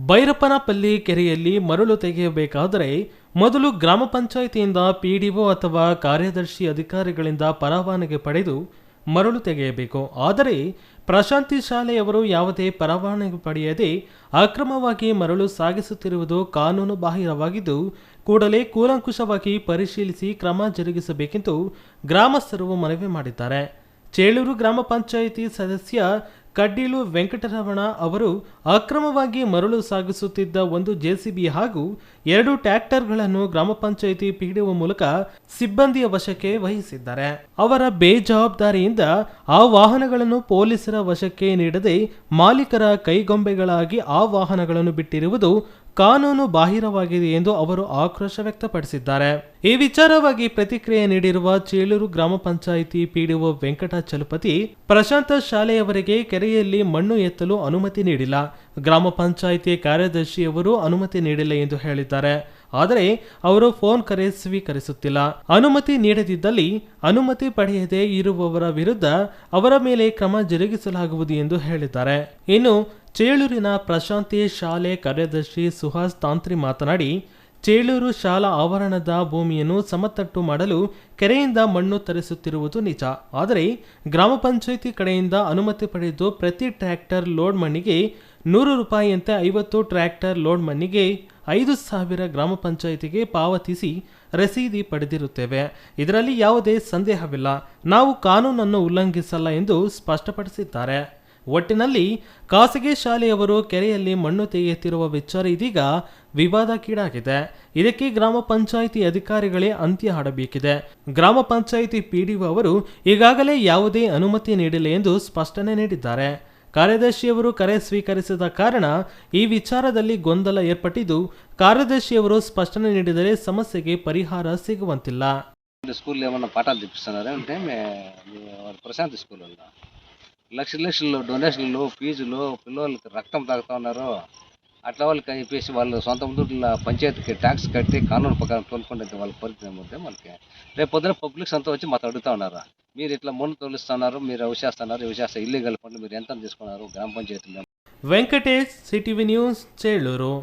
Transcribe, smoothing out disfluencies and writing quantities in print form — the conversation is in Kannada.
ಭೈರಪ್ಪನಪಲ್ಲಿ ಕೆರೆಯಲ್ಲಿ ಮರಳು ತೆಗೆಯಬೇಕಾದರೆ ಮೊದಲು ಗ್ರಾಮ ಪಂಚಾಯಿತಿಯಿಂದ ಪಿಡಿಒ ಅಥವಾ ಕಾರ್ಯದರ್ಶಿ ಅಧಿಕಾರಿಗಳಿಂದ ಪರವಾನಗಿ ಪಡೆದು ಮರಳು ತೆಗೆಯಬೇಕು. ಆದರೆ ಪ್ರಶಾಂತಿ ಶಾಲೆಯವರು ಯಾವುದೇ ಪರವಾನಗಿ ಪಡೆಯದೆ ಅಕ್ರಮವಾಗಿ ಮರಳು ಸಾಗಿಸುತ್ತಿರುವುದು ಕಾನೂನು ಬಾಹಿರವಾಗಿದ್ದು, ಕೂಡಲೇ ಕೂಲಂಕುಷವಾಗಿ ಪರಿಶೀಲಿಸಿ ಕ್ರಮ ಜರುಗಿಸಬೇಕೆಂದು ಗ್ರಾಮಸ್ಥರು ಮನವಿ ಮಾಡಿದ್ದಾರೆ. ಚೇಳೂರು ಗ್ರಾಮ ಪಂಚಾಯಿತಿ ಸದಸ್ಯ ಕಡ್ಡೀಲು ವೆಂಕಟರಮಣ ಅವರು ಅಕ್ರಮವಾಗಿ ಮರಳು ಸಾಗಿಸುತ್ತಿದ್ದ ಒಂದು ಜೆಸಿಬಿ ಹಾಗೂ 2 ಟ್ರ್ಯಾಕ್ಟರ್ಗಳನ್ನು ಗ್ರಾಮ ಪಂಚಾಯಿತಿ ಪಿಡಿಒ ಮೂಲಕ ಸಿಬ್ಬಂದಿಯ ವಶಕ್ಕೆ ವಹಿಸಿದ್ದಾರೆ. ಅವರ ಬೇಜವಾಬ್ದಾರಿಯಿಂದ ಆ ವಾಹನಗಳನ್ನು ಪೊಲೀಸರ ವಶಕ್ಕೆ ನೀಡದೆ ಮಾಲೀಕರ ಕೈಗೊಂಬೆಗಳಾಗಿ ಆ ವಾಹನಗಳನ್ನು ಬಿಟ್ಟಿರುವುದು ಕಾನೂನು ಬಾಹಿರವಾಗಿದೆ ಎಂದು ಅವರು ಆಕ್ರೋಶ ವ್ಯಕ್ತಪಡಿಸಿದ್ದಾರೆ. ಈ ವಿಚಾರವಾಗಿ ಪ್ರತಿಕ್ರಿಯೆ ನೀಡಿರುವ ಚೇಳೂರು ಗ್ರಾಮ ಪಂಚಾಯಿತಿ ಪಿಡಿಒ ವೆಂಕಟಚಲಪತಿ, ಪ್ರಶಾಂತ ಶಾಲೆಯವರಿಗೆ ಕೆರೆಯಲ್ಲಿ ಮಣ್ಣು ಎತ್ತಲು ಅನುಮತಿ ನೀಡಿಲ್ಲ, ಗ್ರಾಮ ಪಂಚಾಯಿತಿ ಕಾರ್ಯದರ್ಶಿಯವರು ಅನುಮತಿ ನೀಡಿಲ್ಲ ಎಂದು ಹೇಳಿದ್ದಾರೆ. ಆದರೆ ಅವರು ಫೋನ್ ಕರೆ ಸ್ವೀಕರಿಸುತ್ತಿಲ್ಲ. ಅನುಮತಿ ನೀಡದಿದ್ದಲ್ಲಿ ಅನುಮತಿ ಪಡೆಯದೇ ಇರುವವರ ವಿರುದ್ಧ ಅವರ ಮೇಲೆ ಕ್ರಮ ಜರುಗಿಸಲಾಗುವುದು ಎಂದು ಹೇಳಿದ್ದಾರೆ. ಇನ್ನು ಚೇಳೂರಿನ ಪ್ರಶಾಂತಿ ಶಾಲೆ ಕಾರ್ಯದರ್ಶಿ ಸುಹಾಸ್ ತಾಂತ್ರಿ ಮಾತನಾಡಿ, ಚೇಳೂರು ಶಾಲಾ ಆವರಣದ ಭೂಮಿಯನ್ನು ಸಮತಟ್ಟು ಮಾಡಲು ಕೆರೆಯಿಂದ ಮಣ್ಣು ತರಿಸುತ್ತಿರುವುದು ನಿಜ. ಆದರೆ ಗ್ರಾಮ ಪಂಚಾಯಿತಿ ಕಡೆಯಿಂದ ಅನುಮತಿ ಪಡೆದು ಪ್ರತಿ ಟ್ರ್ಯಾಕ್ಟರ್ ಲೋಡ್ ಮಣ್ಣಿಗೆ 100 ರೂಪಾಯಿಯಂತೆ 50 ಟ್ರ್ಯಾಕ್ಟರ್ ಲೋಡ್ ಮಣ್ಣಿಗೆ 5,000 ಗ್ರಾಮ ಪಂಚಾಯಿತಿಗೆ ಪಾವತಿಸಿ ರಸೀದಿ ಪಡೆದಿರುತ್ತೇವೆ. ಇದರಲ್ಲಿ ಯಾವುದೇ ಸಂದೇಹವಿಲ್ಲ. ನಾವು ಕಾನೂನನ್ನು ಉಲ್ಲಂಘಿಸಲ್ಲ ಎಂದು ಸ್ಪಷ್ಟಪಡಿಸಿದ್ದಾರೆ. ಒಟ್ಟಿನಲ್ಲಿ ಖಾಸಗಿ ಶಾಲೆಯವರು ಕೆರೆಯಲ್ಲಿ ಮಣ್ಣು ತೆಗೆಯುತ್ತಿರುವ ವಿಚಾರ ಇದೀಗ ವಿವಾದಕ್ಕೀಡಾಗಿದೆ. ಇದಕ್ಕೆ ಗ್ರಾಮ ಪಂಚಾಯಿತಿ ಅಧಿಕಾರಿಗಳೇ ಅಂತ್ಯ ಹಾಡಬೇಕಿದೆ. ಗ್ರಾಮ ಪಂಚಾಯಿತಿ ಪಿಡಿಒ ಅವರು ಈಗಾಗಲೇ ಯಾವುದೇ ಅನುಮತಿ ನೀಡಿಲ್ಲ ಎಂದು ಸ್ಪಷ್ಟನೆ ನೀಡಿದ್ದಾರೆ. ಕಾರ್ಯದರ್ಶಿಯವರು ಕರೆ ಸ್ವೀಕರಿಸಿದ ಕಾರಣ ಈ ವಿಚಾರದಲ್ಲಿ ಗೊಂದಲ ಏರ್ಪಟ್ಟಿದ್ದು, ಕಾರ್ಯದರ್ಶಿಯವರು ಸ್ಪಷ್ಟನೆ ನೀಡಿದರೆ సమస్యಗೆ పరిహార సిగువంతిల్ల. స్కూల్ ఏమన్నా పాఠాలు తెప్పిస్తున్నారా అంటే ప్రశాంతి స్కూల్ లక్షలు డొనేషన్లు ఫీజులు పిల్లలకి రక్తం తాగుతా ఉన్నారు. అట్లా వాళ్ళకి చెప్పేసి వాళ్ళు సొంత ముందు పంచాయతీకి ట్యాక్స్ కట్టి కానూను ప్రకారం తోలుకుంటే వాళ్ళ పరిస్థితి ఏమంటే మనకి రేపు పొద్దున పబ్లిక్స్ అంతా వచ్చి మాతో అడుగుతా ఉన్నారు, మీరు ఇట్లా మన్ను తోలుస్తున్నారు, మీరు అవిచేస్తున్నారు, విచేస్తా ఇల్లీగల్ పనులు మీరు ఎంత తీసుకున్నారు గ్రామ పంచాయతీ. Venkatesh, CTV news, చేళ్లూరు.